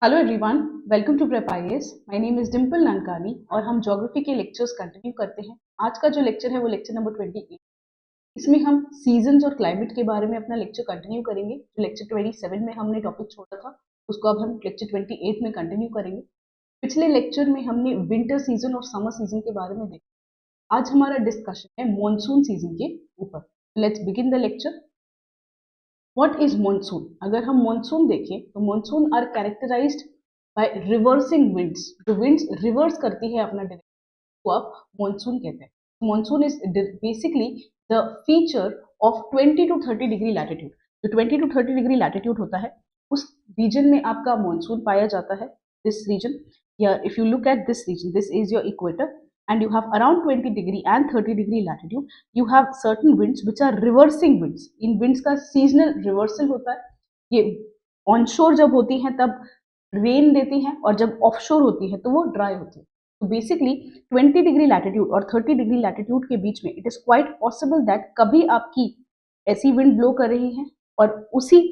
Hello everyone, welcome to prep IAS. My name is Dimple Nankani और हम geography के lectures continue करते हैं। आज का जो लेक्चर है वो लेक्चर नंबर 28। इसमें हम सीजन्स और क्लाइमेट के बारे में अपना लेक्चर कंटिन्यू करेंगे। जो लेक्चर 27 में हमने टॉपिक छोड़ा था उसको अब हम लेक्चर 28 में कंटिन्यू करेंगे। पिछले लेक्चर में हमने विंटर सीजन और समर सीजन के बारे में देखा। आज हमारा डिस्कशन है मॉनसून सीजन के ऊपर। Let's begin the lecture. What is monsoon? अगर हम मॉनसून देखें तो monsoon are characterised by reversing winds. जो विंड्स रिवर्स करती है अपना डायरेक्शन को आप मॉनसून कहते हैं। Monsoon is basically the feature of 20 to 30 degree latitude. जो 20 टू 30 डिग्री लैटिट्यूड होता है उस रीजन में आपका मॉनसून पाया जाता है। दिस रीजन, या if you look at this region, this is your equator and you have around 20 degree and 30 degree latitude, you have certain winds which are reversing winds. In winds का seasonal reversal होता है। ये onshore जब होती हैं तब rain देती हैं और जब ऑफशोर होती है तो वो ड्राई होती है। तो बेसिकली 20 डिग्री लैटिट्यूड और 30 डिग्री लैटिट्यूड के बीच में it is quite possible that कभी आपकी ऐसी विंड ब्लो कर रही है और उसी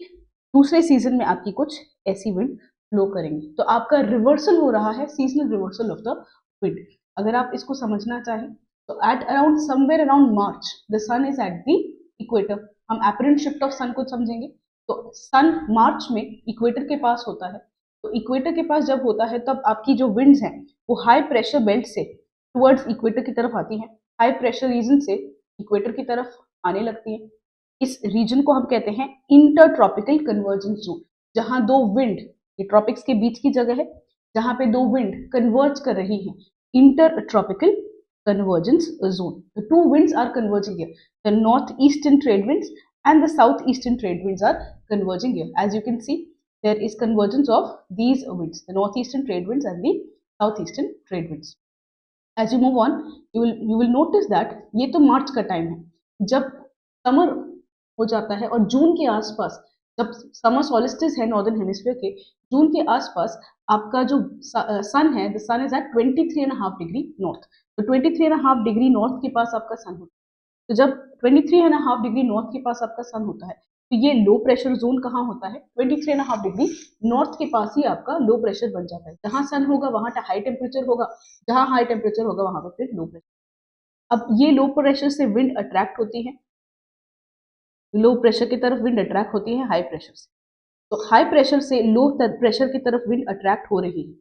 दूसरे सीजन में आपकी कुछ ऐसी विंड ब्लो करेंगी। तो आपका रिवर्सल हो रहा है, seasonal reversal of the wind. अगर आप इसको समझना चाहें तो at around somewhere around March the sun is at the equator. हम एपरेंट शिफ्ट ऑफ सन को समझेंगे तो सन मार्च में इक्वेटर के पास होता है। तो इक्वेटर के पास जब होता है तब आपकी जो विंड्स हैं वो हाई प्रेशर बेल्ट से टुवर्ड्स इक्वेटर की तरफ आती हैं, हाई प्रेशर रीजन से इक्वेटर की तरफ आने लगती हैं। इस रीजन को हम कहते हैं इंटर ट्रॉपिकल कन्वर्जेंस जोन, जहां दो विंड, ये ट्रॉपिक्स के बीच की जगह है जहां पे दो विंड कन्वर्ज कर रही हैं। Inter tropical convergence zone. The two winds are converging here. The northeastern trade winds and the southeastern trade winds are converging here. As you can see, there is convergence of these winds, the northeastern trade winds and the southeastern trade winds. As you move on, you will notice that ये तो मार्च का time है जब summer हो जाता है और जून के आसपास जब समर सॉलिस्टिस है नॉर्दर्न हेमिस्फीयर के, जून के आसपास आपका जो सन है, the sun is at 23.5 degree north. तो 23.5 डिग्री नॉर्थ के पास आपका सन होता है। तो जब 23.5 डिग्री नॉर्थ के पास आपका सन होता है तो ये लो प्रेशर जोन कहाँ होता है? 23.5 डिग्री नॉर्थ के पास ही आपका लो प्रेशर बन जाता है। जहां सन होगा वहां हाई टेम्परेचर होगा, जहां हाई टेम्परेचर होगा वहां पर फिर लो प्रेशर। अब ये लो प्रेशर से विंड अट्रैक्ट होती है, लो प्रेशर की तरफ विंड अट्रैक्ट होती है हाई प्रेशर से। तो हाई प्रेशर से लो प्रेशर की तरफ विंड अट्रैक्ट हो रही है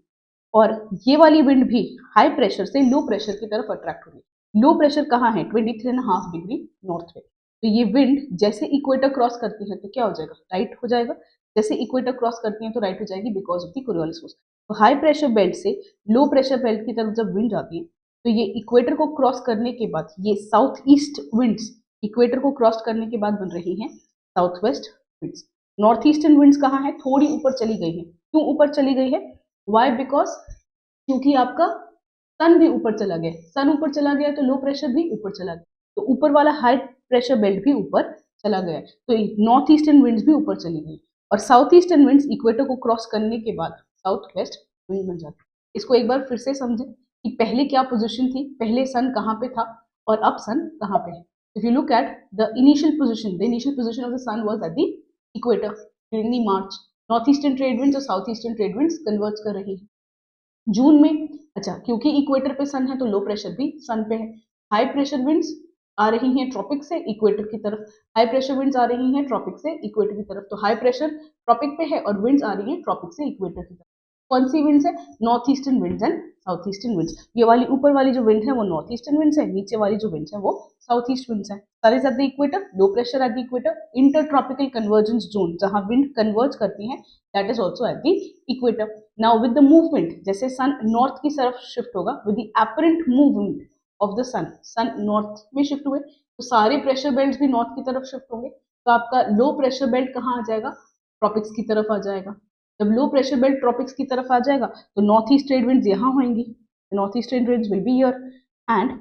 और ये वाली विंड भी हाई प्रेशर से लो प्रेशर की तरफ अट्रैक्ट हो रही है। लो प्रेशर कहाँ है? 23.5 डिग्री नॉर्थ में। तो ये विंड जैसे इक्वेटर क्रॉस करती है तो क्या हो जाएगा? राइट हो जाएगा। जैसे इक्वेटर क्रॉस करती है तो राइट हो जाएगी because of the Coriolis force. तो हाई प्रेशर बेल्ट से लो प्रेशर बेल्ट की तरफ जब विंड जाती है तो ये इक्वेटर को क्रॉस करने के बाद ये साउथ ईस्ट विंड्स इक्वेटर को क्रॉस करने के बाद बन रही हैं south west winds. North eastern winds कहाँ है? थोड़ी ऊपर चली गई है। क्यों ऊपर चली गई है? वाई? बिकॉज क्योंकि आपका सन भी ऊपर चला गया। सन ऊपर चला गया तो लो प्रेशर भी ऊपर चला गया, तो ऊपर वाला हाई प्रेशर बेल्ट भी ऊपर चला गया, तो नॉर्थ ईस्टर्न विंड्स भी ऊपर चली गई और साउथ ईस्टर्न विंड्स इक्वेटर को क्रॉस करने के बाद साउथ वेस्ट विंड बन जाती है। इसको एक बार फिर से समझें कि पहले क्या पोजिशन थी, पहले सन कहाँ पे था और अब सन कहाँ पे है। If you look at the initial position of the sun was at the equator during the March. North eastern trade winds और south eastern trade winds converge कर रही है जून में। अच्छा, क्योंकि इक्वेटर पे सन है तो लो प्रेशर भी सन पे है। हाई प्रेशर विंड्स आ रही हैं ट्रॉपिक से इक्वेटर की तरफ, हाई प्रेशर विंड्स आ रही हैं ट्रॉपिक से इक्वेटर की तरफ। तो हाई प्रेशर ट्रॉपिक पे है और विंड्स आ रही हैं ट्रॉपिक से इक्वेटर की तरफ। कौन सी विंड्स है? North eastern winds and south eastern winds. ये वाली ऊपर वाली जो विंड है वो नॉर्थ ईस्टर्न विंड्स है, नीचे वाली जो विंड्स है वो साउथ ईस्ट विंड्स है। Sun is at the equator, low pressure at the equator, inter tropical convergence zone जहां विंड कन्वर्ज करती है, that is also at the equator. Now with the movement, जैसे सन नॉर्थ की तरफ shift होगा, with the apparent movement of the sun, sun north में shift हुए तो सारे प्रेशर बेल्ट भी नॉर्थ की तरफ शिफ्ट होंगे। तो आपका लो प्रेशर बेल्ट कहाँ आ जाएगा? ट्रॉपिक्स की तरफ आ जाएगा। जब लो प्रेशर बेल्ट ट्रॉपिक्स की तरफ आ जाएगा तो नॉर्थ ईस्ट ट्रेड विंड्स यहाँ होंगी, north east trade winds will be here and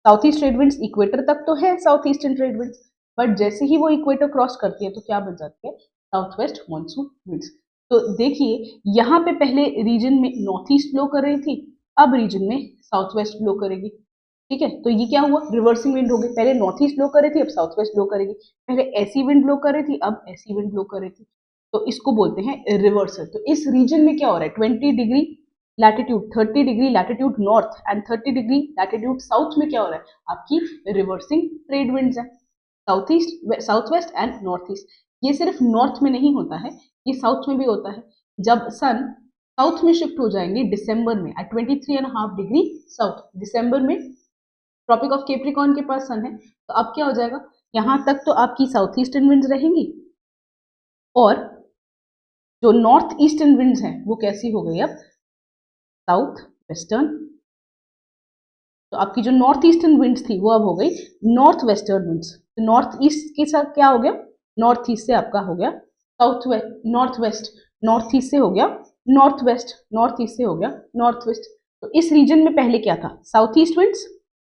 south east trade winds equator तक तो है south eastern trade winds, but जैसे ही वो इक्वेटर क्रॉस करती है तो क्या बन जाती है? South west monsoon winds. तो देखिए यहाँ पे पहले रीजन में नॉर्थ ईस्ट ब्लो कर रही थी, अब रीजन में साउथ वेस्ट ब्लो करेगी। ठीक है, तो ये क्या हुआ? रिवर्सिंग विंड हो गई। पहले नॉर्थ ईस्ट ब्लो कर रही थी, अब साउथ वेस्ट ब्लो करेगी। पहले ऐसी विंड ब्लो कर रही थी, अब ऐसी विंड ब्लो कर रही थी। तो इसको बोलते हैं रिवर्सल। तो इस रीजन में क्या हो रहा है, 20 degree latitude, 30 degree latitude north and 30 degree latitude south में क्या हो रहा है, आपकी रिवर्सिंग ट्रेड विंड्स है, south east, south west and north east. ये सिर्फ नॉर्थ में नहीं होता है, ये साउथ में भी होता है। जब सन साउथ में शिफ्ट हो जाएंगे दिसंबर में एट 23.5 डिग्री साउथ, दिसंबर में ट्रॉपिक ऑफ कैप्रिकॉर्न के पास सन है, तो अब क्या हो जाएगा, यहां तक तो आपकी साउथ ईस्टर्न विंड्स रहेंगी और जो नॉर्थ ईस्टर्न विंड्स हैं वो कैसी हो गई अब, साउथ वेस्टर्न। तो आपकी जो नॉर्थ ईस्टर्न विंड्स थी वो अब हो गई नॉर्थ वेस्टर्न विंड्स। तो नॉर्थ ईस्ट के साथ क्या हो गया, नॉर्थ ईस्ट से आपका हो गया south west, north west, north east से हो गया नॉर्थ वेस्ट, नॉर्थ ईस्ट से हो गया नॉर्थ वेस्ट। तो इस रीजन में पहले क्या था, साउथ ईस्ट विंड्स,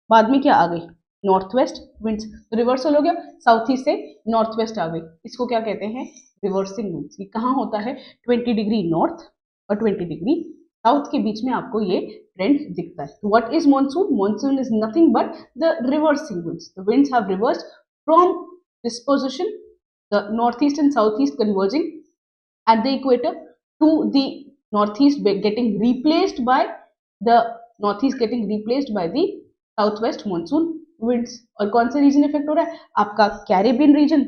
बाद में क्या आ गई, नॉर्थ वेस्ट विंड्स। तो रिवर्सल हो गया, साउथ ईस्ट से नॉर्थ वेस्ट आ गई, इसको क्या कहते हैं, रिवर्सिंग विंड्स। ये कहाँ होता है, 20 डिग्री नॉर्थ और 20 डिग्री साउथ के बीच में आपको ये ट्रेंड दिखता है। तो what is monsoon, monsoon is nothing but the reversing winds, the winds have reversed from this position, the north east and south east converging at the equator to the northeast getting replaced by the northeast getting replaced by the southwest monsoon winds। और कौन सा reason effect हो रहा है, आपका Caribbean region,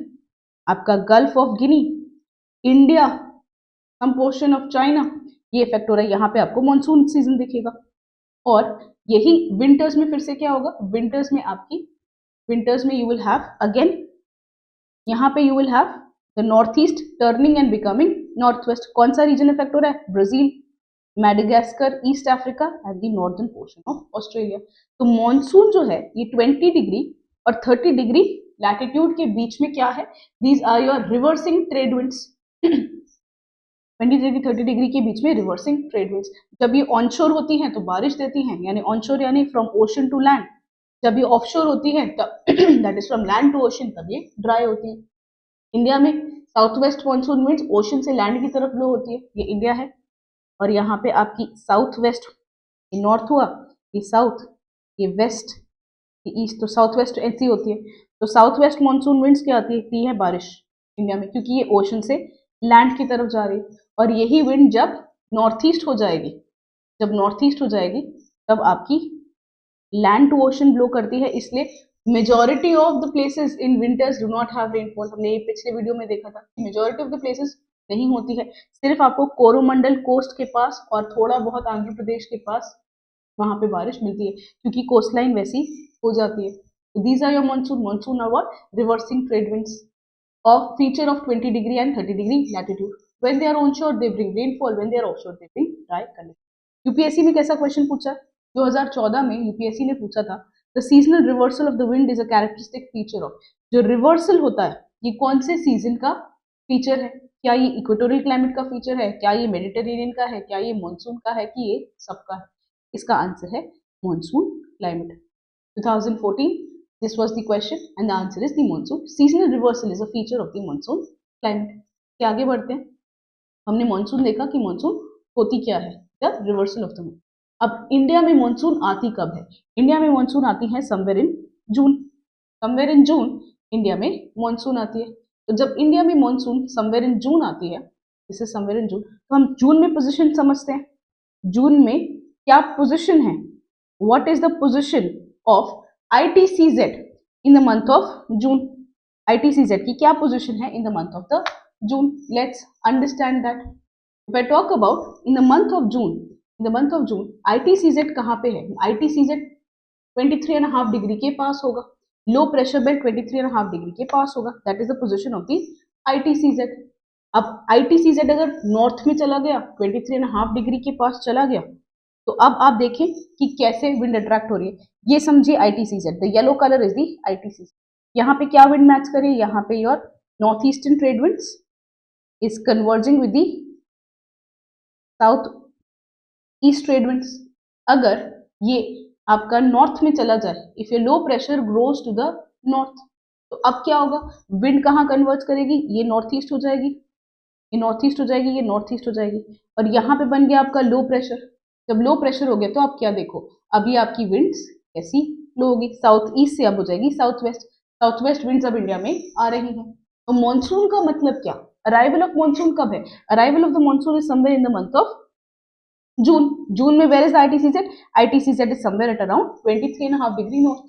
आपका Gulf of Guinea, India, some portion of China, ये effect हो रहा है। यहाँ पे आपको मॉनसून सीजन दिखेगा। और यही विंटर्स में फिर से क्या होगा, विंटर्स में आपकी, विंटर्स में यू विल हैव अगेन, यहाँ पे you will have the north east turning and becoming north west. कौन सा रीजन इफेक्ट हो रहा है, Brazil, Madagascar, east Africa and the northern portion of Australia. तो मॉनसून जो है ये 20 डिग्री और 30 डिग्री लैटिट्यूड के बीच में क्या है, these are your reversing trade winds. 20 degree 30 degree के बीच में रिवर्सिंग ट्रेड विंड्स। जब ये ऑनशोर होती हैं तो बारिश देती हैं, यानी ऑनशोर यानी फ्रॉम ओशन टू लैंड। जब ये ऑफशोर होती है तब that is from land to ocean, तब ये ड्राई होती है। इंडिया में south west monsoon winds ocean से लैंड की तरफ ब्लो होती है, ये इंडिया है। और यहाँ पे आपकी साउथ वेस्ट, ये नॉर्थ हुआ, ये साउथ, ये वेस्ट, ये ईस्ट, तो साउथ वेस्ट ऐसी होती है। तो साउथ वेस्ट मानसून विंड्स क्या आती है बारिश इंडिया में, क्योंकि ये ओशन से लैंड की तरफ जा रही है। और यही विंड जब नॉर्थ ईस्ट हो जाएगी, जब नॉर्थ ईस्ट हो जाएगी तब आपकी लैंड टू ओशन ब्लो करती है, इसलिए majority of the places in winters do not have rainfall. हमने ये पिछले वीडियो में देखा था कि मेजॉरिटी ऑफ द प्लेसेस नहीं होती है, सिर्फ आपको कोरोमंडल कोस्ट के पास और थोड़ा बहुत आंध्र प्रदेश के पास वहां पे बारिश मिलती है, क्योंकि कोस्ट लाइन वैसी हो जाती है। These are your monsoon, monsoon are what, reversing trade winds of feature of 20 degree and 30 degree latitude. When they are onshore they bring rainfall, when they are offshore they bring dry condition। UPSC में कैसा question पूछा, 2014 में UPSC ने पूछा था, the seasonal reversal of the wind is a characteristic feature of, जो reversal होता है ये कौन से सीजन का फीचर है, क्या ये इक्वेटोरियल क्लाइमेट का फीचर है, क्या ये मेडिटेरेनियन का है, क्या ये मानसून का है, कि ये सबका है। इसका आंसर है monsoon climate. 2014 this was the question and the answer is the monsoon। seasonal reversal is a feature of the monsoon climate। के आगे बढ़ते हैं, हमने मानसून देखा कि मानसून होती क्या है, the reversal of the moon. अब इंडिया में मानसून आती कब है, इंडिया में मानसून आती है somewhere in June, somewhere in June India में मानसून आती है। तो जब इंडिया में मानसून समवेयर इन जून आती है, दिस इज समवेयर इन जून, तो हम जून में पोजीशन समझते हैं, जून में क्या पोजीशन है, what is the position of ITCZ in the month of June। ITCZ की क्या पोजीशन है in the month of the June? Let's understand that। If I talk about in the month of June, in the month of June ITCZ कहाँ पे है, ITCZ 23.5 degree के पास होगा, low pressure belt 23.5 degree के पास होगा, that is the position of the ITCZ। अब ITCZ अगर north में चला गया, 23.5 डिग्री के पास चला गया, तो अब आप देखें कि कैसे विंड अट्रैक्ट हो रही है, ये समझिए ITCZ, the yellow colour is the ITCZ। यहाँ पे क्या विंड मैच करे, यहाँ पे your north eastern trade winds is converging with the south east trade winds. अगर ये आपका नॉर्थ में चला जाए, if a low pressure grows to the north, तो अब क्या होगा, विंड कहाँ कन्वर्ज करेगी, ये नॉर्थ ईस्ट हो जाएगी, ये नॉर्थ ईस्ट हो जाएगी, ये नॉर्थ ईस्ट हो जाएगी, और यहाँ पे बन गया आपका लो प्रेशर। जब लो प्रेशर हो गया तो आप क्या देखो, अभी आपकी विंड्स कैसी लो होगी, साउथ ईस्ट से अब हो जाएगी south west, south west winds अब इंडिया में आ रही हैं। तो मॉनसून का मतलब क्या, अराइवल ऑफ मॉनसून कब है? Arrival of the monsoon is somewhere in the month of June. June में where is ITCZ? ITCZ is somewhere at around 23.5 degree north.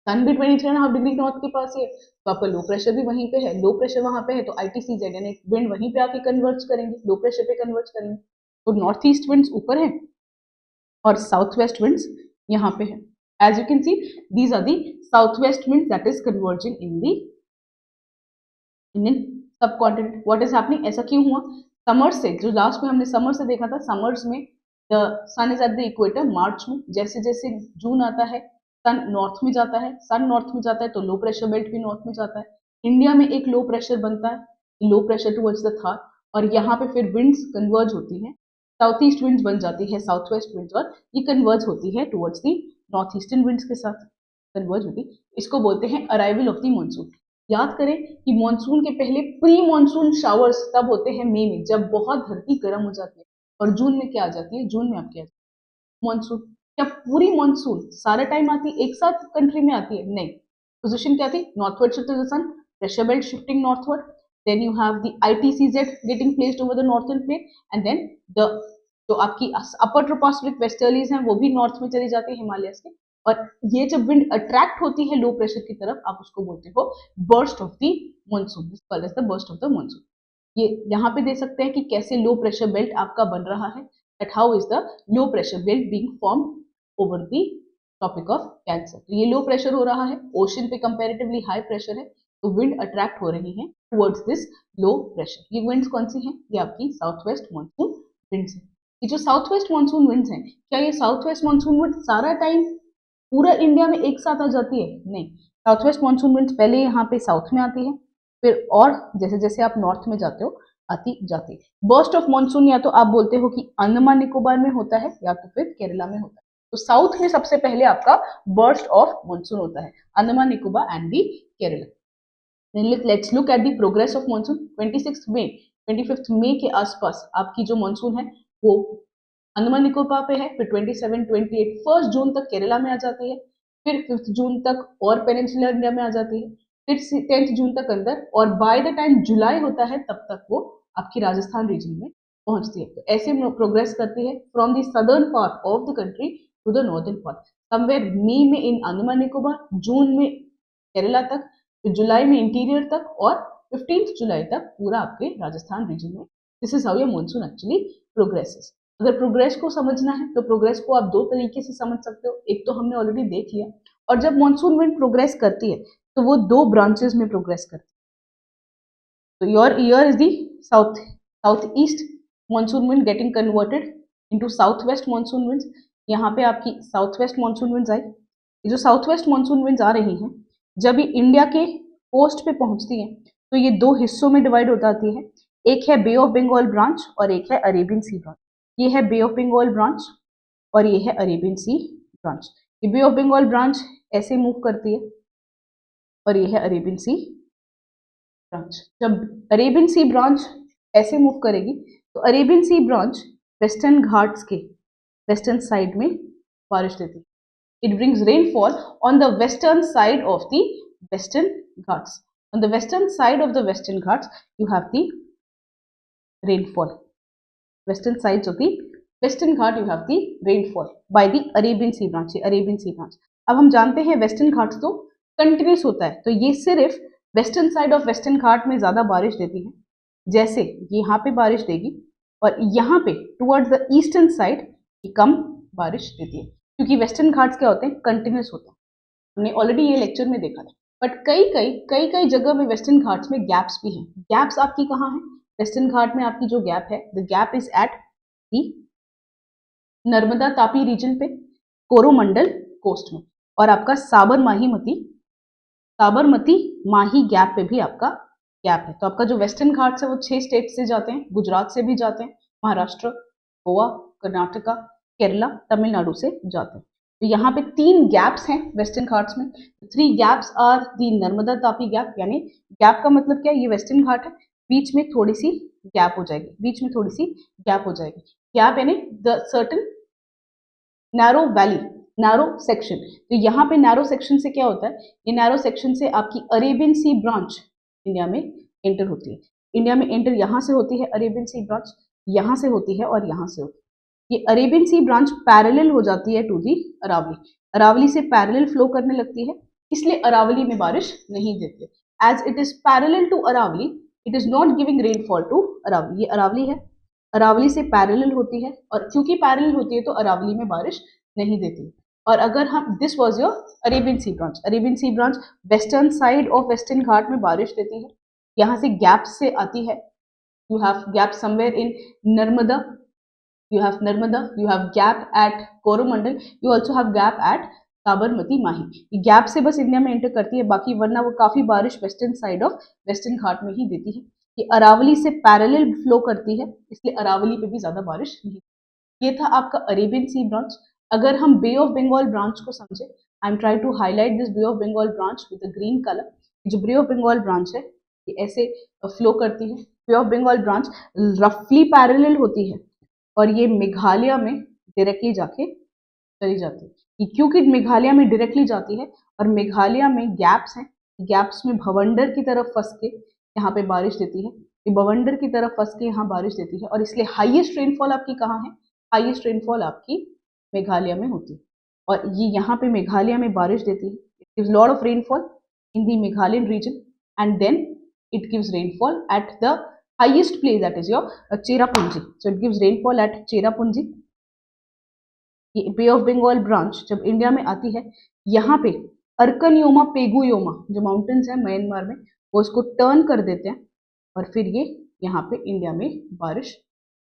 Sun भी 23.5 डिग्री नॉर्थ के पास है, तो आपका लो प्रेशर भी वहीं पे है, लो प्रेशर वहां पे है, तो आईटीसीजेड यानी विंड वहीं पे आके कन्वर्ट करेंगे, लो प्रेशर पे कन्वर्ट करेंगे। तो नॉर्थ ईस्ट विंड्स ऊपर है और साउथ वेस्ट विंड्स यहाँ पे है। As you can see these are the south west winds that is converging in the Indian subcontinent. What is happening? ऐसा क्यों हुआ? समर्स से, जो लास्ट में हमने समर से देखा था, समर्स में the sun is at the equator. March में जैसे जैसे जून आता है सन नॉर्थ में जाता है, सन नॉर्थ में जाता है तो लो प्रेशर बेल्ट भी नॉर्थ में जाता है। इंडिया में एक लो प्रेशर बनता है, low pressure towards the Thar, और यहाँ पे फिर विंड्स कन्वर्ज होती हैं, साउथ ईस्ट विंड्स बन जाती है, साउथ वेस्ट विंड्स, और ये कन्वर्ज होती है towards the north eastern winds के साथ कन्वर्ज होती। इसको बोलते हैं अराइवल ऑफ द मॉनसून। याद करें कि मॉनसून के पहले प्री मॉनसून शावर्स तब होते हैं मई में, जब बहुत धरती गर्म हो जाती है, और जून में क्या आ जाती है? जून में आपके आ जाती है मॉनसून। क्या पूरी मॉनसून सारा टाइम आती है, एक साथ कंट्री में आती है? नहीं। पोजीशन क्या थी? Northward shift the sun, pressure belt shifting northward, then you have the ITCZ getting placed over the northern plate, and then the जो आपकी अपर ट्रोपोस्फेरिक वेस्टर्लीज हैं वो भी नॉर्थ में चली जाती है हिमालय से, और ये जब विंड अट्रैक्ट होती है लो प्रेशर की तरफ, आप उसको बोलते हो burst of the monsoon, this called as the burst of the monsoon. ये यहाँ पे दे सकते हैं कि कैसे लो प्रेशर बेल्ट आपका बन रहा है, that how is the low pressure belt being formed over the topic of Cancer। तो ये लो प्रेशर हो रहा है, ओशन पे कंपैरेटिवली हाई प्रेशर है, तो विंड अट्रैक्ट हो रही है टुवर्ड्स दिस लो प्रेशर। ये विंड्स कौन सी हैं? ये आपकी साउथ वेस्ट मॉनसून विंड्स हैं। ये जो साउथ वेस्ट मॉनसून विंड्स हैं, क्या ये साउथ वेस्ट मॉनसून विंड सारा टाइम पूरा इंडिया में एक साथ आ जाती है? नहीं। साउथ वेस्ट मॉनसून विंड्स पहले यहाँ पे साउथ में आती है, फिर और जैसे जैसे आप नॉर्थ में जाते हो आती जाती। बर्स्ट ऑफ मॉनसून या तो आप बोलते हो कि अंडमान निकोबार में होता है या तो फिर केरला में होता है। तो साउथ में सबसे पहले आपका बर्स्ट ऑफ मॉनसून होता है, Andaman Nicobar and the Kerala. Let's look at the progress of monsoon. 26 मई 25 मई के आसपास आपकी जो मॉनसून है वो अंडमान निकोबार पे है, फिर 27, 28 1 जून तक केरला में आ जाती है, फिर 5 जून तक और पेनिनसुलर इंडिया में आ जाती है, फिर 10 जून तक अंदर, और बाय द टाइम जुलाई होता है तब तक वो आपकी राजस्थान रीजन में पहुंचती है। तो ऐसे प्रोग्रेस करती है from the southern part of the country to the northern part. Somewhere मई में इन अंडमान निकोबार, जून में केरला तक, फिर जुलाई में इंटीरियर तक, और 15 जुलाई तक पूरा आपके राजस्थान रीजन में। This is how your monsoon actually progresses. अगर प्रोग्रेस को समझना है तो प्रोग्रेस को आप दो तरीके से समझ सकते हो, एक तो हमने ऑलरेडी देख लिया, और जब मॉनसून विंड प्रोग्रेस करती है तो वो दो ब्रांचेस में प्रोग्रेस करती है। तो your year is the south east monsoon wind getting converted into south west monsoon winds. यहाँ पे आपकी साउथ वेस्ट मॉनसून विंड्स आई। ये जो साउथ वेस्ट मॉनसून विंड्स आ रही हैं, जब ये इंडिया के कोस्ट पे पहुंचती हैं तो ये दो हिस्सों में डिवाइड हो जाती है। एक है बे ऑफ बंगाल ब्रांच और एक है अरेबियन सी ब्रांच। ये है बे ऑफ बंगाल ब्रांच और ये है अरेबियन सी ब्रांच। ये बे ऑफ बंगाल ब्रांच ऐसे मूव करती है और ये है अरेबियन सी ब्रांच। जब अरेबियन सी ब्रांच ऐसे मूव करेगी तो Arabian sea branch western Ghats के वेस्टर्न साइड में बारिश देती है। It brings rainfall on the western side of the western ghats. On the western side of the western ghats, you have the rainfall. Western sides of the western ghat, you have the rainfall by the Arabian Sea branch. Arabian Sea branch. अब हम जानते हैं western Ghats तो continuous होता है, तो ये सिर्फ western side of western Ghat में ज्यादा बारिश देती है। जैसे यहाँ पे बारिश देगी और यहाँ पे टुवर्ड्स द ईस्टर्न साइड कम बारिश देती है, क्योंकि वेस्टर्न घाट्स क्या होते हैं? कंटिन्यूस होते हैं। हमने ऑलरेडी ये लेक्चर में देखा था। बट कई जगह में वेस्टर्न घाट्स में गैप्स भी हैं। गैप्स आपकी कहाँ हैं? वेस्टर्न घाट में आपकी जो गैप है, the gap is at the Narmada Tapi region पे, कोरोमंडल कोस्ट में, और आपका साबरमती माही गैप पे भी आपका गैप है। तो आपका जो वेस्टर्न घाट्स है वो 6 स्टेट से जाते हैं, गुजरात से भी जाते हैं, महाराष्ट्र, गोवा, कर्नाटका, केरला, तमिलनाडु से जाते हैं। तो यहाँ पे 3 गैप्स हैं वेस्टर्न घाट्स में। 3 gaps are the Narmada Tapi gap, यानी गैप का मतलब क्या है? ये वेस्टर्न घाट है, बीच में थोड़ी सी गैप हो जाएगी, बीच में थोड़ी सी गैप हो जाएगी। गैप यानी the certain narrow valley, narrow section. तो यहाँ पे नैरो सेक्शन से क्या होता है? ये नैरो सेक्शन से आपकी अरेबियन सी ब्रांच इंडिया में एंटर होती है। इंडिया में एंटर यहाँ से होती है अरेबियन सी ब्रांच, यहाँ से होती है और यहाँ से होती है। ये अरेबियन सी ब्रांच पैरेलल हो जाती है टू दी अरावली, अरावली से पैरेलल फ्लो करने लगती है, इसलिए अरावली में बारिश नहीं देती। As it is parallel to Aravalli, it is not giving rainfall to Aravalli. ये अरावली है, अरावली से पैरेलल होती है और क्योंकि पैरेलल होती है तो अरावली में बारिश नहीं देती। और अगर हम, this was your Arabian sea branch, Arabian sea branch western side of western Ghat में बारिश देती है, यहाँ से गैप से आती है। You have gap somewhere in Narmada, you have gap at Coromandel, you also have gap at Sabarmati Mahi. ये गैप से बस इंडिया में एंटर करती है, बाकी वरना वो काफी बारिश western side of western Ghat में ही देती है। ये अरावली से पैरेलल फ्लो करती है, इसलिए अरावली पे भी ज्यादा बारिश नहीं। ये था आपका अरेबियन सी ब्रांच। अगर हम बे ऑफ बंगाल ब्रांच को समझे, I am try to highlight this Bay of Bengal branch with green colour. जो बे ऑफ बंगाल ब्रांच है ये ऐसे फ्लो करती है। बे ऑफ बंगाल ब्रांच रफली पैरेलल होती है और ये मेघालय में डायरेक्टली जाके चली जाती है। क्योंकि मेघालय में डायरेक्टली जाती है और मेघालय में गैप्स हैं, गैप्स में भवंडर की तरफ फंस के यहाँ पे बारिश देती है। ये भवंडर की तरफ फंस के यहाँ बारिश देती है और इसलिए हाईएस्ट रेनफॉल आपकी कहाँ है? हाईएस्ट रेनफॉल आपकी मेघालय में होती है और ये यहाँ पे मेघालय में बारिश देती है। It gives lot of rainfall in the Meghalayan region and then it gives rainfall at the highest place, that is your Cherrapunji. So it gives rainfall at Cherrapunji. ये बे ऑफ बंगाल ब्रांच जब इंडिया में आती है, यहाँ पे अर्कनयोमा पेगुयोमा जो माउंटेन्स है Myanmar में, वो इसको टर्न कर देते हैं और फिर ये यहाँ पे इंडिया में बारिश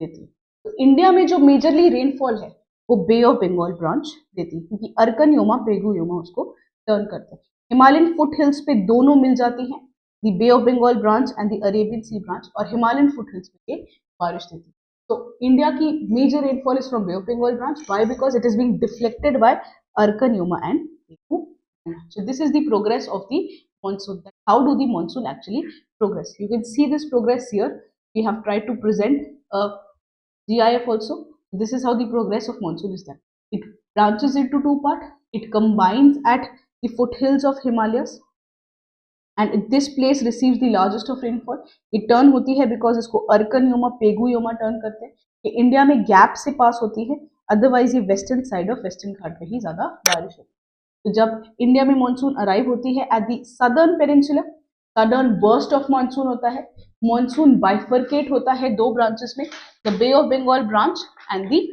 देती है। तो इंडिया में जो मेजरली रेनफॉल है वो बे ऑफ बंगाल ब्रांच देती है, क्योंकि अर्कनयोमा पेगुयोमा उसको टर्न करते हैं। हिमालयन फुट हिल्स पे दोनों मिल जाती हैं, the Bay of Bengal branch and the Arabian Sea branch, और हिमालयन फुटहिल्स पे बारिश देती है। तो इंडिया की major rainfall is from bay of Bengal branch. Why? Because it is being deflected by Arakan Yoma and Pegu. So this is the progress of the monsoon. How do the monsoon actually progress? You can see this progress here. We have tried to present a GIF also. This is how the progress of monsoon is done. It branches into two parts. It combines at the foothills of Himalayas. And this place receives the largest of rainfall. ये turn होती है because इसको अर्कनयोमा पेगुयोमा turn करते हैं। ये India में gap से पास होती है, अदरवाइज ये वेस्टर्न साइड ऑफ वेस्टर्न घाट पे ही ज्यादा बारिश होती है। तो जब इंडिया में मानसून अराइव होती है at the southern peninsula, sudden burst of monsoon होता है। मानसून बाइफर्केट होता है दो ब्रांचेस में, the bay of Bengal branch and the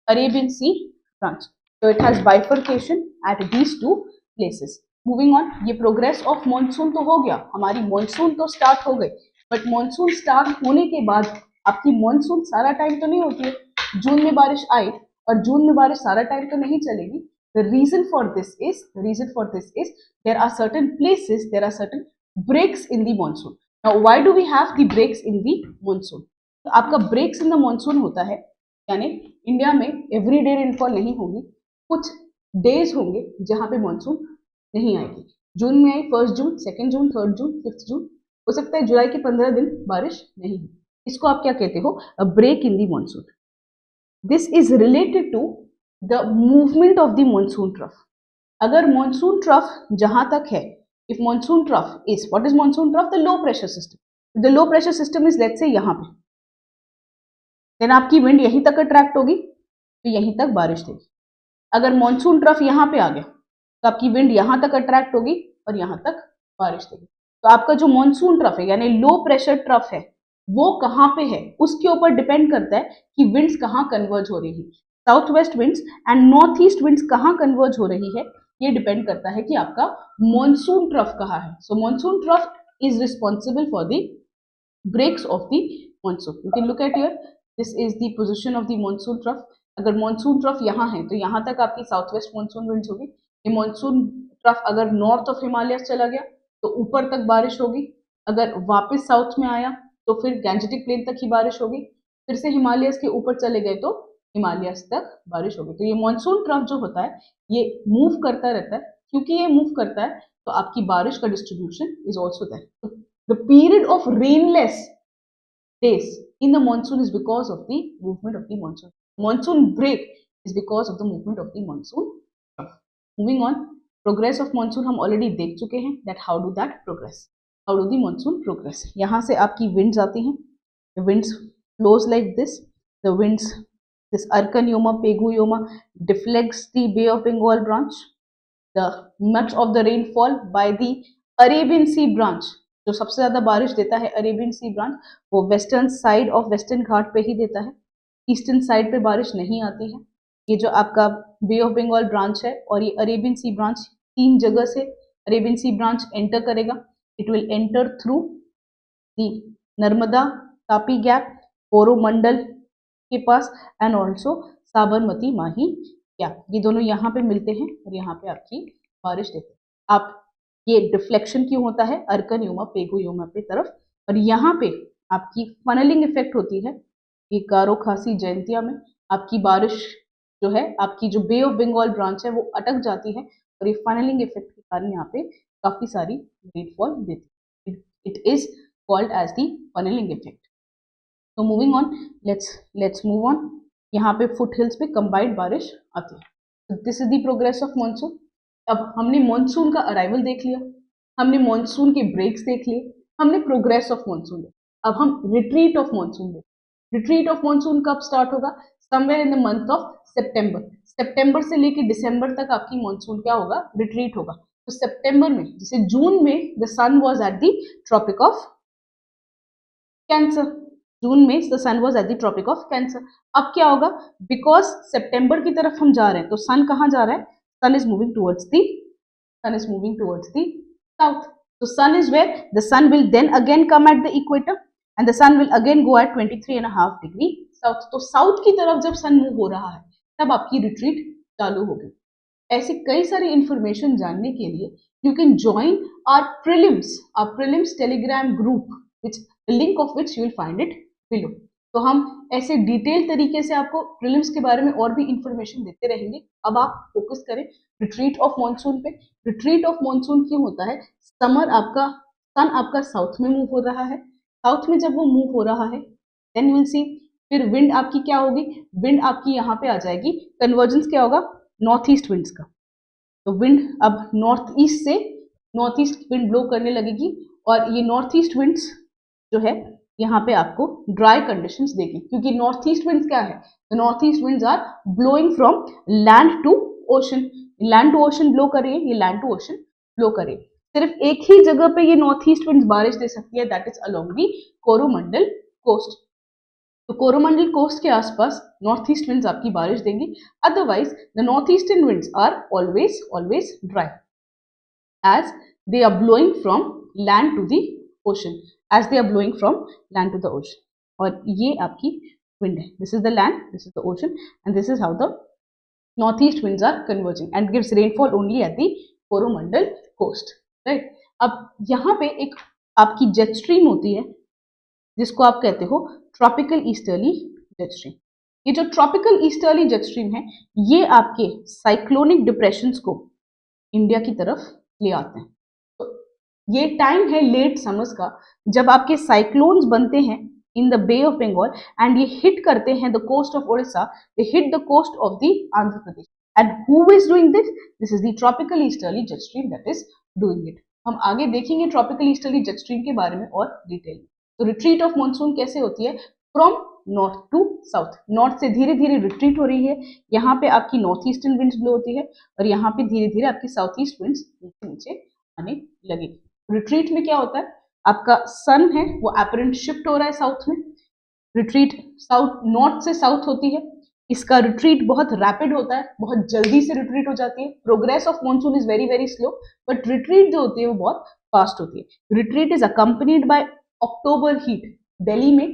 Arabian sea branch. So it has bifurcation at these two places. Moving on, ये progress of monsoon तो हो गया, हमारी मॉनसून तो स्टार्ट हो गई, बट मॉनसून स्टार्ट होने के बाद आपकी मॉनसून सारा टाइम तो नहीं होती है। जून में बारिश आई और जून में बारिश सारा टाइम तो नहीं चलेगी। The reason for this is there are certain places, there are certain breaks in the monsoon. Now why do we have the breaks in the monsoon? तो आपका ब्रेक्स इन द मॉनसून होता है, यानी India में everyday rainfall नहीं होगी, कुछ days होंगे जहां पे मॉनसून नहीं आएगी। जून में आई 1 जून, 2 जून, 3 जून, 5 जून, हो सकता है जुलाई के 15 दिन बारिश नहीं हो। इसको आप क्या कहते हो? A break in the monsoon. This is related to the movement of the monsoon trough. अगर मॉनसून ट्रफ जहां तक है, if monsoon trough is, what is monsoon trough? The low pressure system. The low pressure system is let's say यहाँ पे, then आपकी wind यहीं तक attract होगी तो यहीं तक बारिश देगी। अगर मॉनसून ट्रफ यहाँ पे आ गया तो आपकी विंड यहां तक अट्रैक्ट होगी और यहां तक बारिश देगी। तो आपका जो मॉनसून ट्रफ है यानी लो प्रेशर ट्रफ है वो कहां पे है, उसके ऊपर डिपेंड करता है कि विंड्स कहां कन्वर्ज हो रही है। South west winds and north east winds कहां कन्वर्ज हो रही है, ये डिपेंड करता है कि आपका मॉनसून ट्रफ कहां है। So monsoon trough is responsible for the breaks of the monsoon. You can look at here, this is the position of the monsoon trough. अगर मॉनसून ट्रफ यहाँ है तो यहाँ तक आपकी साउथ वेस्ट मॉनसून विंड्स होगी। ये मॉनसून ट्रफ अगर नॉर्थ ऑफ हिमालयस चला गया तो ऊपर तक बारिश होगी, अगर वापस साउथ में आया तो फिर गैंजेटिक प्लेन तक ही बारिश होगी, फिर से हिमालयस के ऊपर चले गए तो हिमालयस तक बारिश होगी। तो ये मॉनसून ट्रफ जो होता है ये मूव करता रहता है, क्योंकि ये मूव करता है तो आपकी बारिश का distribution is also there. The period of rainless days in the monsoon is because of the movement of the monsoon. Monsoon break is because of the movement of the monsoon. Moving on, progress of monsoon हम already देख चुके हैं, that how do that progress. How do the monsoon progress? यहाँ से आपकी winds आती हैं, winds flows like this. The winds, this Arcanioma Peguyoma deflects the Bay of Bengal branch. The much of the rainfall by the Arabian Sea branch, जो सबसे ज्यादा बारिश देता है अरेबियन सी ब्रांच, वो वेस्टर्न साइड ऑफ वेस्टर्न घाट पे ही देता है, ईस्टर्न साइड पे बारिश नहीं आती है। ये जो आपका बे ऑफ बंगाल ब्रांच है और ये अरेबियन सी ब्रांच, तीन जगह से अरेबियन सी ब्रांच एंटर करेगा। It will enter through the Narmada Tapi gap, Coromandel के पास, and also Sabarmati Mahi gap. ये दोनों यहाँ पे मिलते हैं और यहाँ पे आपकी बारिश देते हैं। आप ये डिफ्लेक्शन क्यों होता है अर्कनयोमा पेगुयोमा पे तरफ, और यहाँ पे आपकी फनलिंग इफेक्ट होती है। ये गारो खासी जयंतिया में आपकी बारिश जो है, आपकी जो बे ऑफ बंगाल ब्रांच है वो अटक जाती है और ये फनलिंग इफेक्ट के कारण यहाँ पे काफी सारी रेनफॉल देती है। It is called as the funnelling effect. तो moving on, let's move on. यहाँ पे फुट हिल्स पे कंबाइंड बारिश आती है। This is the progress of monsoon. अब हमने मानसून का अराइवल देख लिया, हमने मानसून के ब्रेक्स देख लिए, हमने प्रोग्रेस ऑफ मानसून देखा। अब हम रिट्रीट ऑफ मानसून देखें। रिट्रीट ऑफ मानसून कब स्टार्ट होगा? Somewhere in the month of September. सितंबर से लेकर दिसंबर तक आपकी मानसून क्या होगा? रिट्रीट होगा। तो सितंबर में, जैसे जून में the sun was at the tropic of cancer, June में the sun was at the tropic of cancer. अब क्या होगा? बिकॉज सितंबर की तरफ हम जा रहे हैं तो सन कहाँ जा रहा है? Sun is moving towards the south. So sun is where the sun will then again come at the equator and the sun will again go at 23.5 degree south. तो साउथ की तरफ जब सन मूव हो रहा है तब आपकी रिट्रीट चालू होगी। ऐसे कई सारी इंफॉर्मेशन जानने के लिए you can join our prelims telegram group, which the link of which you will find it below. तो हम ऐसे डिटेल तरीके से आपको प्रीलिम्स के बारे में और भी इंफॉर्मेशन देते रहेंगे। अब आप फोकस करें रिट्रीट ऑफ मॉनसून पे। रिट्रीट ऑफ मॉनसून क्यों होता है? सन आपका साउथ में मूव हो रहा है। साउथ में जब वो मूव हो रहा है देन यू विल सी, फिर विंड आपकी क्या होगी? विंड आपकी यहाँ पे आ जाएगी, कन्वर्जेंस क्या होगा? नॉर्थ ईस्ट विंड्स का। तो विंड अब नॉर्थ ईस्ट से नॉर्थ ईस्ट विंड ब्लो करने लगेगी और ये नॉर्थ ईस्ट विंड्स जो है यहाँ पे आपको ड्राई कंडीशंस देगी, क्योंकि नॉर्थ ईस्ट विंड्स क्या है? North east winds are blowing from land to ocean. Land to ocean blow करिए, ये लैंड टू ओशन ब्लो करिए। सिर्फ एक ही जगह पे ये नॉर्थ ईस्ट विंड्स बारिश दे सकती है, that is along the Coromandel coast. तो कोरोमंडल कोस्ट के आसपास नॉर्थ ईस्ट विंड्स आपकी बारिश देंगी। Otherwise the north eastern winds are always dry as they are blowing from land to the ocean, और ये आपकी विंड है। This is the land, this is the ocean, and this is how the north east winds are converging and gives rainfall only at the Coromandel coast, right. अब यहाँ पे एक आपकी jet stream होती है जिसको आप कहते हो ट्रॉपिकल ईस्टर्ली जेट स्ट्रीम। ये जो ट्रॉपिकल ईस्टर्ली जेट स्ट्रीम है ये आपके साइक्लोनिक डिप्रेशंस को इंडिया की तरफ ले आते हैं। तो ये टाइम है लेट समर्स का, जब आपके साइक्लोन्स बनते हैं in the bay of Bengal and ये हिट करते हैं the coast of Odisha, they hit the coast of the Andhra Pradesh. And who is doing this? This is the tropical easterly jet stream that is doing it. हम आगे देखेंगे tropical easterly jet stream के बारे में और डिटेल में। तो रिट्रीट ऑफ मॉनसून कैसे होती है? From north to south. North से धीरे धीरे रिट्रीट हो रही है, यहाँ पे आपकी नॉर्थ ईस्टर्न विंड्स ब्लो होती है और यहाँ पे धीरे धीरे आपकी साउथ ईस्ट विंड्स नीचे आने लगेगी। रिट्रीट में क्या होता है? आपका सन है वो अपरेंट शिफ्ट हो रहा है साउथ में। रिट्रीट साउथ नॉर्थ से साउथ होती है, इसका रिट्रीट बहुत रैपिड होता है, बहुत जल्दी से रिट्रीट हो जाती है। Progress of monsoon is very very slow, but retreat जो होती है वो बहुत फास्ट होती है। Retreat is accompanied by October heat. Delhi में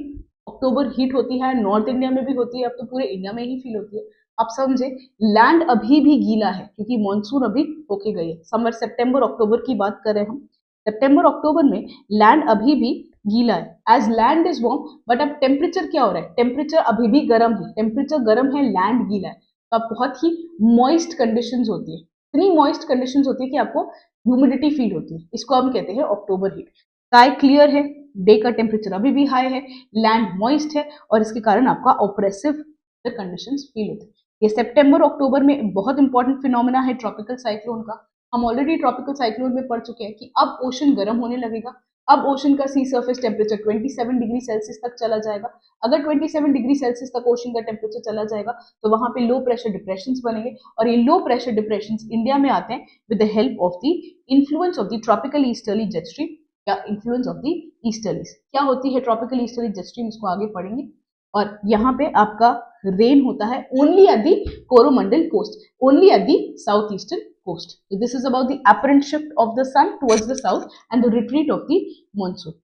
अक्टूबर हीट होती है, नॉर्थ इंडिया में भी होती है, अब तो पूरे इंडिया में ही फील होती है। आप समझे, लैंड अभी भी गीला है क्योंकि मॉनसून अभी होके गई है। समर सितंबर अक्टूबर की बात कर रहे हैं हम। सितंबर अक्टूबर में लैंड अभी भी गीला है, as land is warm, but अब टेम्परेचर क्या हो रहा है? टेम्परेचर अभी भी गर्म है, टेम्परेचर गर्म है, लैंड गीला है, तो आप बहुत ही मॉइस्ट कंडीशंस होती है। इतनी मॉइस्ट कंडीशंस होती है कि आपको ह्यूमिडिटी फील होती है, इसको हम कहते हैं अक्टूबर हीट। स्काई क्लियर है, डे का टेम्परेचर अभी भी हाई है, लैंड मॉइस्ट है और इसके कारण आपका ऑप्रेसिव कंडीशंस फील होते हैं। ये सितंबर अक्टूबर में बहुत इंपॉर्टेंट फिनोमेना है ट्रॉपिकल साइक्लोन का। हम ऑलरेडी ट्रॉपिकल साइक्लोन में पढ़ चुके हैं कि अब ओशन गर्म होने लगेगा, अब ओशन का सी सरफेस टेम्परेचर 27 डिग्री सेल्सियस तक चला जाएगा। अगर 27 डिग्री सेल्सियस तक ओशन का टेम्परेचर चला जाएगा तो वहां पे लो प्रेशर डिप्रेशंस बनेंगे, और ये लो प्रेशर डिप्रेशंस इंडिया में आते हैं with the help of the influence of the tropical easterly jet stream या इन्फ्लुएंस ऑफ द ईस्टर्लीज। क्या होती है ट्रॉपिकल ईस्टर्ली जेट स्ट्रीम, इसको आगे पढ़ेंगे। और यहाँ पे आपका रेन होता है only at the Coromandel coast, only at the south eastern coast. So this is about the apparent shift of the sun towards the south and the retreat of the monsoon.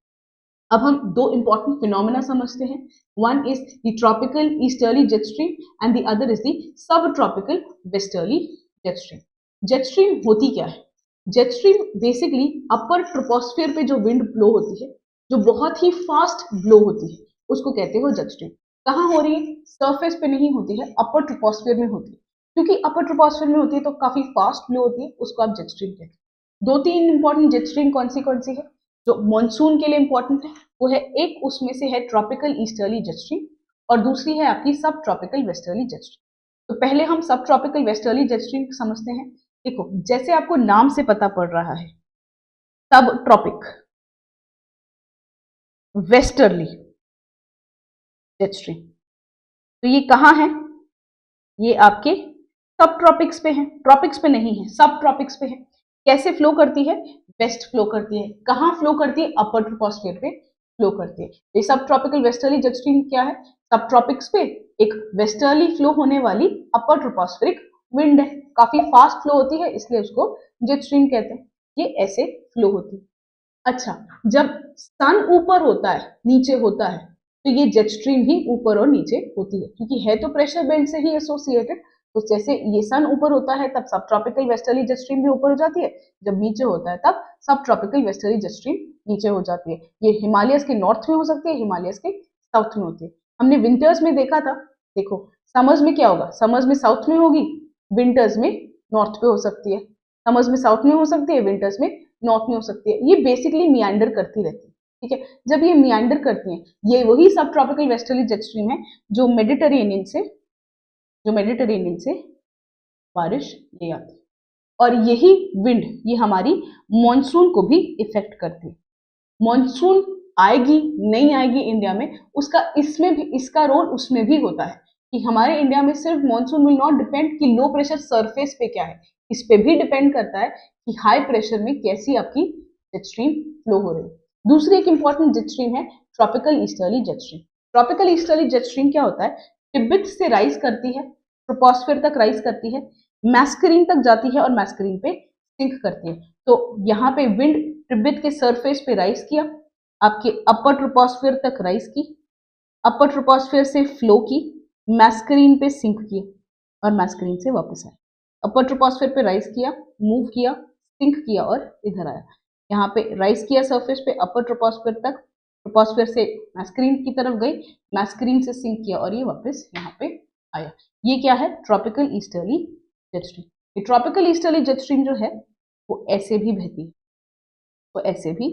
अब हम दो important phenomena समझते हैं. One is the tropical easterly jet stream and the other is the subtropical westerly jet stream. Jet stream होती क्या है? Jet stream basically upper troposphere पे जो wind blow होती है, जो बहुत ही fast blow होती है, उसको कहते हो jet stream. कहाँ हो रही है? Surface पे नहीं होती है, upper troposphere में होती है. क्योंकि अपर ट्रोपोस्फीयर में होती है तो काफी फास्ट फ्लो होती है, उसको आप जेट स्ट्रीम कहते हैं। दो तीन इंपॉर्टेंट जेट स्ट्रीम कौन सी है जो मॉनसून के लिए इंपॉर्टेंट है, वो है एक उसमें से है ट्रॉपिकल ईस्टर्ली जेट स्ट्रीम और दूसरी है आपकी सब ट्रॉपिकल वेस्टर्ली जेट स्ट्रीम। तो पहले हम सब ट्रॉपिकल वेस्टर्ली जेट स्ट्रीम समझते हैं। देखो, जैसे आपको नाम से पता पड़ रहा है, सब ट्रॉपिक वेस्टर्ली जेट स्ट्रीम, तो ये कहाँ है? ये आपके सब ट्रॉपिक्स पे है, ट्रॉपिक्स पे नहीं है, सब ट्रॉपिक्स पे है। कैसे फ्लो करती है? वेस्ट फ्लो करती है। कहाँ फ्लो करती है? अपर ट्रोपोस्फियर पे फ्लो करती है। ये सब ट्रॉपिकल वेस्टर्ली जेट स्ट्रीम क्या है? सब ट्रॉपिक्स पे एक वेस्टर्ली फ्लो होने वाली अपर ट्रोपोस्फेरिक विंड है, काफी फास्ट फ्लो होती है, इसलिए उसको जेट स्ट्रीम कहते हैं। ये ऐसे फ्लो होती है। अच्छा, जब सन ऊपर होता है, नीचे होता है, तो ये जेट स्ट्रीम भी ऊपर और नीचे होती है, क्योंकि है तो प्रेशर बेल्ट से ही एसोसिएटेड। तो जैसे ये सन ऊपर होता है तब सब ट्रॉपिकल वेस्टर्ली जेट स्ट्रीम भी ऊपर हो जाती है, जब नीचे होता है तब सब ट्रॉपिकल वेस्टर्ली जेट स्ट्रीम नीचे हो जाती है। ये हिमालयस के नॉर्थ में हो सकती है, हिमालयस के साउथ में होती है। हमने विंटर्स में देखा था, देखो समर्स में क्या होगा, समर्स में साउथ में होगी, विंटर्स में नॉर्थ पे हो सकती है, समर्स में साउथ में हो सकती है, विंटर्स में नॉर्थ में हो सकती है। ये बेसिकली मियांडर करती रहती है, ठीक है। जब ये मियांडर करती हैं, ये वही सब ट्रॉपिकल वेस्टर्ली जेट स्ट्रीम है जो मेडिटेरेनियन से बारिश ले आती है, और यही विंड ये हमारी मॉनसून को भी इफेक्ट करती है। मॉनसून आएगी नहीं आएगी इंडिया में, उसका इसमें भी, इसका रोल उसमें भी होता है कि हमारे इंडिया में सिर्फ मॉनसून विल नॉट डिपेंड कि लो प्रेशर सरफेस पे क्या है, इस पे भी डिपेंड करता है कि हाई प्रेशर में कैसी आपकी जेट स्ट्रीम फ्लो हो रही है। दूसरी एक इंपॉर्टेंट जेट स्ट्रीम है tropical easterly jet stream. Tropical easterly jet stream क्या होता है? तिब्बत से राइज करती है, ट्रोपोस्फेयर तक राइज करती है, मैस्करीन तक जाती है और मैस्करीन पे सिंक करती है। तो यहाँ पे विंड तिब्बत के सरफेस पे राइज किया, आपके अपर ट्रोपोस्फेयर तक राइज की, अपर ट्रोपोस्फेयर से फ्लो की, मैस्करीन पे सिंक किया और मैस्करीन से वापस आया। अपर ट्रोपोस्फेयर पे राइज किया, मूव किया, सिंक किया और इधर आया। यहाँ पे राइज किया सरफेस पे अपर ट्रोपोस्फेयर तक, ट्रोपोस्फेयर से मैस्करीन की तरफ गई, मैस्करीन से सिंक किया और ये वापस यहाँ पे आया। ये क्या है? Tropical easterly jet stream. ये ट्रॉपिकल ईस्टर्ली जेट स्ट्रीम जो है वो ऐसे भी बहती है, वो ऐसे भी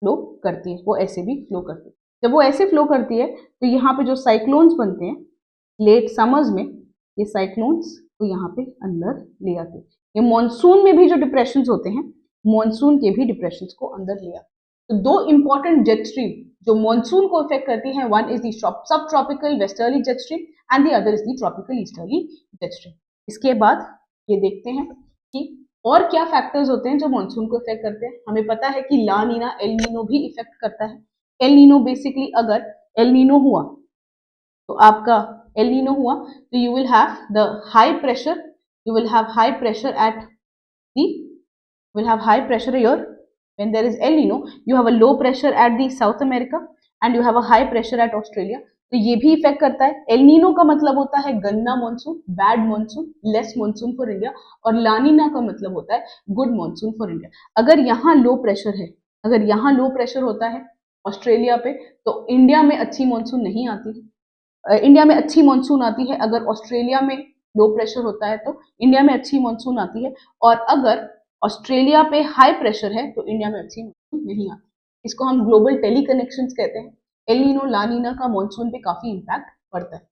फ्लो करती है, वो ऐसे भी फ्लो करती है। जब वो ऐसे फ्लो करती है तो यहाँ पे जो साइक्लोन्स बनते हैं लेट समर्स में, ये साइक्लोन्स को यहाँ पे अंदर ले आते हैं। ये मॉनसून में भी जो डिप्रेशंस होते हैं, मॉनसून के भी डिप्रेशंस को अंदर ले आते हैं। तो दो इंपॉर्टेंट जेट स्ट्रीम जो मॉनसून को इफेक्ट करती है, one is the sub tropical westerly jet stream and the other is the tropical easterly jet stream. इसके बाद ये देखते हैं कि और क्या फैक्टर्स होते हैं जो मॉनसून को इफेक्ट करते हैं। हमें पता है कि ला नीना एल नीनो भी इफेक्ट करता है। एल नीनो बेसिकली, अगर एल नीनो हुआ तो आपका एल नीनो हुआ तो you will have the high pressure, you will have high pressure at the will have high pressure here. When there is El Nino, you have a low pressure at the South America and you have a high pressure at Australia. तो ये भी effect करता है। El Nino का मतलब होता है गंदा monsoon, bad monsoon, less monsoon for India, और लानीना का मतलब होता है गुड मानसून फॉर इंडिया। अगर यहाँ लो प्रेशर है, अगर यहाँ लो प्रेशर होता है ऑस्ट्रेलिया पे, तो इंडिया में अच्छी मानसून नहीं आती है। इंडिया में अच्छी मानसून आती है अगर ऑस्ट्रेलिया में लो प्रेशर होता है, तो इंडिया में अच्छी मानसून आती है, और अगर ऑस्ट्रेलिया पे हाई प्रेशर है तो इंडिया में अच्छी मानसून नहीं आती। इसको हम ग्लोबल टेली कनेक्शंस कहते हैं। एल नीनो ला नीना का मानसून पे काफी इम्पैक्ट पड़ता है।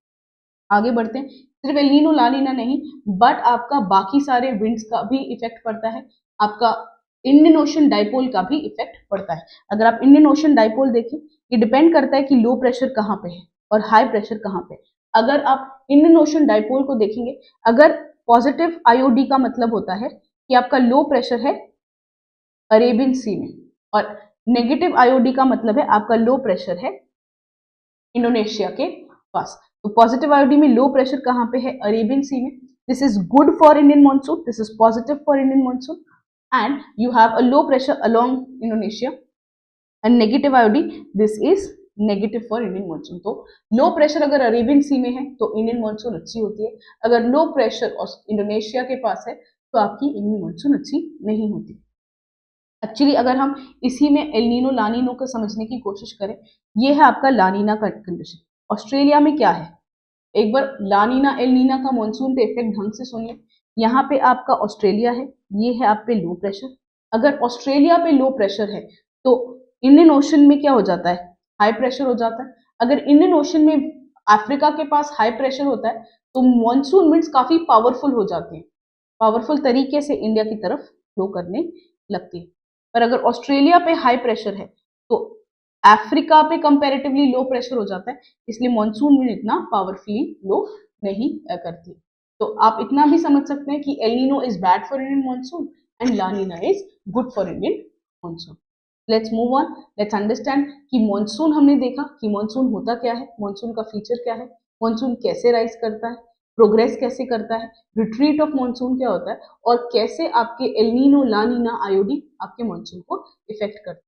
आगे बढ़ते हैं। सिर्फ एल नीनो ला नीना नहीं, बट आपका बाकी सारे विंड्स का भी इफेक्ट पड़ता है। आपका इंडियन ओशन डाइपोल का भी इफेक्ट पड़ता है। अगर आप इंडियन ओशन डाइपोल देखें, ये डिपेंड करता है कि लो प्रेशर कहाँ पे है और हाई प्रेशर कहाँ पे है। अगर आप इंडियन ओशन डाइपोल को देखेंगे, अगर पॉजिटिव आईओडी का मतलब होता है कि आपका लो प्रेशर है अरेबियन सी में, और नेगेटिव आईओडी का मतलब है आपका लो प्रेशर है इंडोनेशिया के पास। तो पॉजिटिव आईओडी में लो प्रेशर कहाँ पे है? अरेबियन सी में। This is good for Indian monsoon, this is positive for Indian monsoon, and you have a low pressure along Indonesia and negative IOD, this is negative for Indian monsoon. तो low pressure अगर Arabian सी में है तो Indian monsoon अच्छी होती है, अगर low pressure Indonesia के पास है तो आपकी इंडियन मानसून अच्छी नहीं होती। एक्चुअली अगर हम इसी में एल नीनो ला नीनो को समझने की कोशिश करें, ये है आपका ला नीना का कंडीशन। ऑस्ट्रेलिया में क्या है, एक बार ला नीना एल नीना का मानसून पे इफेक्ट ढंग से सुनिए। यहाँ पे आपका ऑस्ट्रेलिया है, ये है आप पे लो प्रेशर। अगर ऑस्ट्रेलिया पे लो प्रेशर है तो इंडियन ओशन में क्या हो जाता है? हाई प्रेशर हो जाता है। अगर इंडियन ओशन में अफ्रीका के पास हाई प्रेशर होता है तो मानसून विंड्स काफी पावरफुल हो जाती है, पावरफुल तरीके से इंडिया की तरफ फ्लो करने लगती है। पर अगर ऑस्ट्रेलिया पे हाई प्रेशर है तो अफ्रीका पे कंपैरेटिवली लो प्रेशर हो जाता है, इसलिए मानसून विंड इतना पावरफुली लो नहीं करती। तो आप इतना भी समझ सकते हैं कि El Nino is bad for Indian monsoon and La Nina is good for Indian monsoon. Let's move on, let's understand कि मानसून हमने देखा कि मानसून होता क्या है, मानसून का फीचर क्या है, मानसून कैसे राइज करता है, प्रोग्रेस कैसे करता है, रिट्रीट ऑफ मानसून क्या होता है, और कैसे आपके एल नीनो ला नीना आईओडी आपके मानसून को इफेक्ट करता है।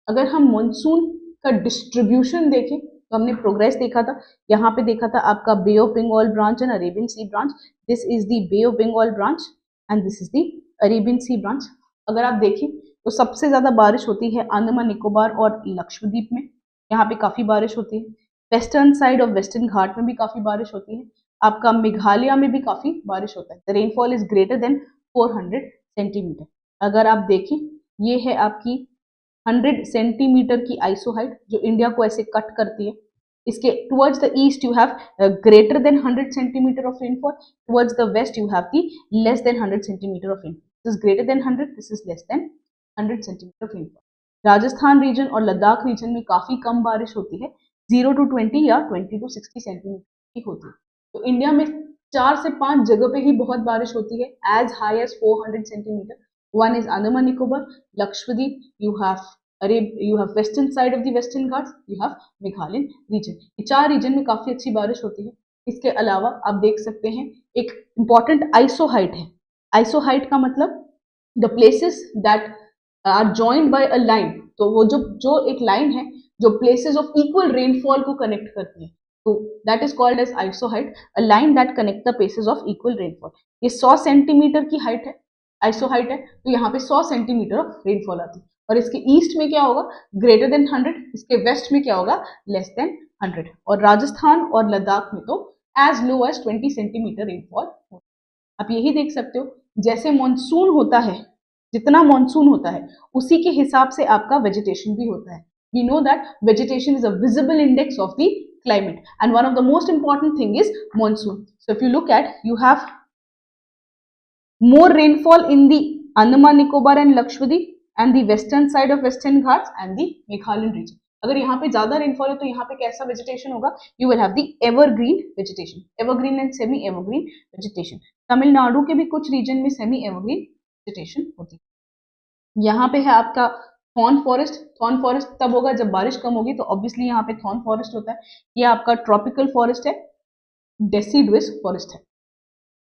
अगर हम मानसून का डिस्ट्रीब्यूशन देखें तो हमने प्रोग्रेस देखा था, यहाँ पे देखा था आपका bay of Bengal branch and Arabian sea branch. This is the bay of Bengal branch and this is the Arabian sea branch. अगर आप देखें तो सबसे ज्यादा बारिश होती है अंडमान निकोबार और लक्षद्वीप में, यहाँ पे काफी बारिश होती है। Western side of western Ghat में भी काफी बारिश होती है। आपका मेघालय में भी काफी बारिश होता है। The rainfall is greater then 400 centimetre. अगर आप देखें, ये है आपकी 100 सेंटीमीटर की आइसो हाइट जो इंडिया को ऐसे कट करती है। इसके towards the east you have greater than 100 centimetre of rainfall, towards the west you have the less than 100 centimetre of rainfall. This is greater than 100, this is less than 100 centimetre of rainfall. Rajasthan region और Ladakh reason में काफी कम बारिश होती है, 0 to 20 या 20 to 60 centimetre की होती है। तो इंडिया में 4 से 5 जगह पे ही बहुत बारिश होती है, as high as 400 centimetre. One is Andaman Nicobar, Lakshadweep, you have western side of the western Ghats, you have Meghalaya region. ये 4 रीजन में काफी अच्छी बारिश होती है। इसके अलावा आप देख सकते हैं एक इंपॉर्टेंट आइसोहाइट है। आइसोहाइट का मतलब the places that are joined by a line. तो वो जो एक लाइन है जो प्लेसेस ऑफ इक्वल रेनफॉल को कनेक्ट करती है, तो that is called as isohyet, a line that connect the places of equal rainfall. ये 100 सेंटीमीटर की हाइट है, आइसोहाइट है, तो यहाँ पे 100 सेंटीमीटर ऑफ रेनफॉल आती है। और इसके ईस्ट में क्या होगा? Greater than 100। इसके वेस्ट में क्या होगा? Less than 100। और राजस्थान और लद्दाख में तो as low as 20 centimetre rainfall होता है। आप यही देख सकते हो, जैसे मॉनसून होता है, जितना मॉनसून होता है उसी के हिसाब से आपका वेजिटेशन भी होता है। We know that vegetation is a visible index of the climate, and one of the most important thing is monsoon. So if you look at, you have more rainfall in the Andaman Nicobar and Lakshadweep and the western side of Western Ghats and the Meghalayan region. अगर यहाँ पे ज्यादा rainfall है तो यहाँ पे कैसा vegetation होगा? You will have the evergreen vegetation, evergreen and semi evergreen vegetation. Tamil Nadu के भी कुछ रीजन में सेमी एवरग्रीन वेजिटेशन होती है। यहाँ पे है आपका थॉर्न फॉरेस्ट। थॉर्न फॉरेस्ट तब होगा जब बारिश कम होगी, तो ऑब्वियसली यहाँ पे थॉर्न फॉरेस्ट होता है। ये आपका ट्रॉपिकल फॉरेस्ट है, डेसिडुअस फॉरेस्ट है।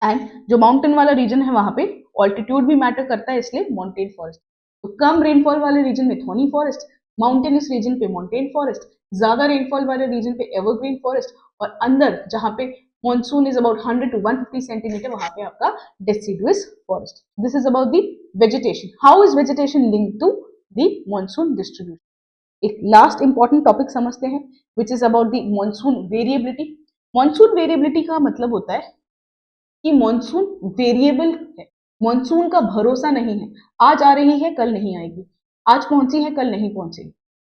एंड जो माउंटेन वाला रीजन है वहां पे ऑल्टीट्यूड भी मैटर करता है, इसलिए माउंटेन फॉरेस्ट। तो कम रेनफॉल वाले रीजन में थॉर्नी फॉरेस्ट, माउंटेनस रीजन पे माउंटेन फॉरेस्ट, ज्यादा रेनफॉल वाले रीजन पे एवरग्रीन फॉरेस्ट, और अंदर जहां पे monsoon is about 100 to 150 centimetre वहां पे आपका deciduous forest. This is about the vegetation. How is vegetation linked to the monsoon distribution? एक लास्ट इंपॉर्टेंट टॉपिक समझते हैं, which is about the monsoon variability. Monsoon variability का मतलब होता है कि मॉनसून वेरिएबल है, मॉनसून का भरोसा नहीं है, आज आ रही है कल नहीं आएगी, आज पहुंची है कल नहीं पहुंचेगी।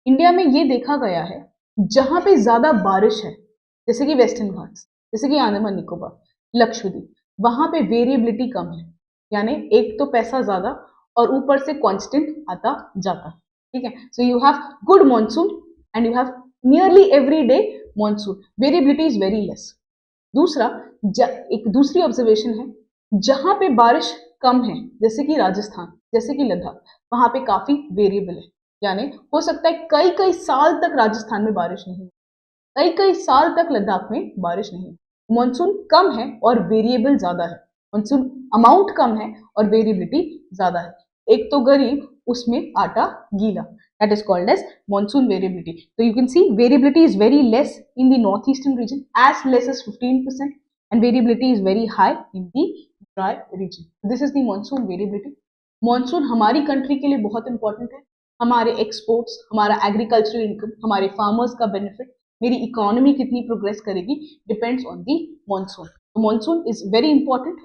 इंडिया में ये देखा गया है, जहां पे ज्यादा बारिश है जैसे कि वेस्टर्न घाट्स, जैसे कि अंडमान निकोबार, लक्षद्वीप, वहां पे वेरिएबिलिटी कम है, यानी एक तो पैसा ज्यादा और ऊपर से कांस्टेंट आता जाता, ठीक है। So you have good monsoon and you have nearly every day monsoon, variability is very less. दूसरा, एक दूसरी ऑब्जर्वेशन है, जहां पे बारिश कम है जैसे कि राजस्थान, जैसे कि लद्दाख, वहां पे काफी वेरिएबल है, यानी हो सकता है कई कई साल तक राजस्थान में बारिश नहीं, कई कई साल तक लद्दाख में बारिश नहीं। मानसून कम है और वेरिएबल ज्यादा है, मानसून अमाउंट कम है और वेरिएबिलिटी ज्यादा है। एक तो गरीब, उसमें आटा गीला, that is called as monsoon variability. So you can see variability is very less in the northeastern region, as less as 15%, and variability is very high in the dry region. This is the monsoon variability. Monsoon हमारी country के लिए बहुत important है, हमारे exports, हमारा agricultural income, हमारे farmers का benefit, मेरी इकोनॉमी कितनी प्रोग्रेस करेगी, depends on the monsoon. Monsoon is very important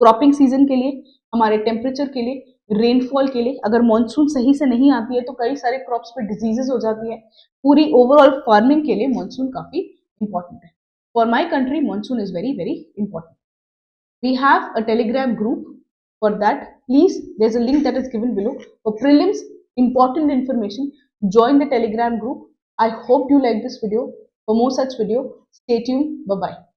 cropping season के लिए, हमारे टेम्परेचर के लिए, रेनफॉल के लिए। अगर मॉनसून सही से नहीं आती है तो कई सारे क्रॉप्स पे डिजीजेस हो जाती है। पूरी ओवरऑल फार्मिंग के लिए मॉनसून काफी इंपॉर्टेंट है। For my country monsoon is very very important. We have a Telegram group for that. Please, there's a link that is given below for prelims important information. Join the telegram group. I hope you like this video. For more such video, stay tuned. Bye bye.